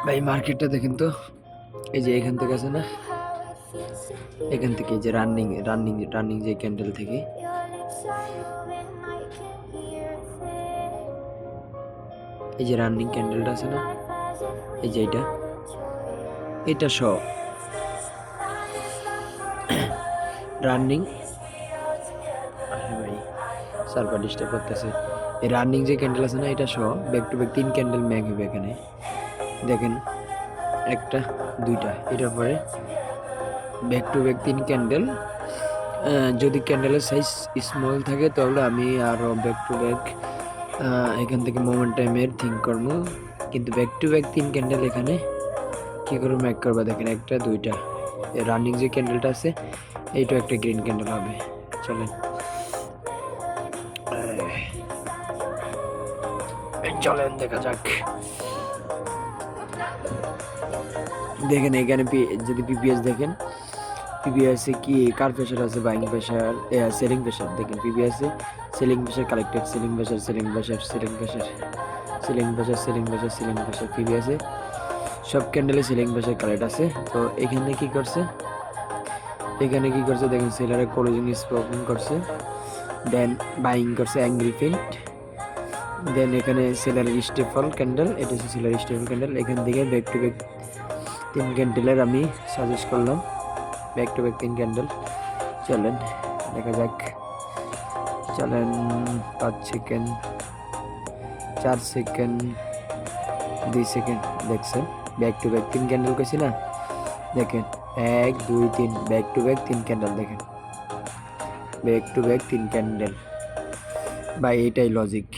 ভাই মার্কেটটা দেখেন তো, এই যে এখান থেকে আছে না, এখান থেকে এই যে রানিং রানিং রানিং যে ক্যান্ডেল থেকে এই যে রানিং ক্যান্ডেলটা আছে না, এই যে এটা সহ রানিং। ভাই সার্ভার ডিস্টার্ব করতেছে। এই রানিং যে ক্যান্ডেল আছে না, এটা সহ ব্যাক টু ব্যাক 3 ক্যান্ডেল ম্যাগ হবে এখানে। দেখেন একটা দুইটা, এটার পরে ব্যাক টু ব্যাক 3 ক্যান্ডেল। যদি ক্যান্ডেলের সাইজ স্মল থাকে তাহলে আমি আরও ব্যাক টু ব্যাক এখান থেকে মোমেন্টামের থিঙ্ক করবো, কিন্তু ব্যাক টু ব্যাক 3 ক্যান্ডেল এখানে কী করে ম্যাক করবা। দেখেন একটা দুইটা, রানিং যে ক্যান্ডেলটা আছে এইটাও একটা গ্রিন ক্যান্ডেল হবে। চলেন চলেন দেখা যাক। দেখেন এখানে যদি পিপিএস দেখেন, পিপিএসে কি কার প্রেশার আছে, বাইং প্রেশার, সেলিং প্রেশার। দেখেন পিপিএসে selling pressure collected, selling pressure selling pressure selling pressure selling pressure selling pressure selling pressure. পিপিএসে সব ক্যান্ডেলে সেলিং প্রেশার কালেক্ট আছে। তো এখানে কি করছে, দেখেন সেলারে ক্লোজিং স্পোকিং করছে, দেন বাইং করছে অ্যাংরি ফিল্ড, দেন এখানে সেলার স্টেফল ক্যান্ডেল, এটা হচ্ছে সেলার স্টেফল ক্যান্ডেল। এখান থেকে ব্যাক টু ব্যাক 3 ক্যান্ডেলের আমি সাজেস্ট করলাম, ব্যাক টু ব্যাক 3 ক্যান্ডেল। চলেন দেখা যাক। চলেন 5 সেকেন্ড, 4 সেকেন্ড, 2 সেকেন্ড। দেখছেন ব্যাক টু ব্যাক 3 ক্যান্ডেল কইছি না, দেখেন 1 2 3 ব্যাক টু ব্যাক 3 ক্যান্ডেল। দেখেন ব্যাক টু ব্যাক 3 ক্যান্ডেল। ভাই এটাই লজিক।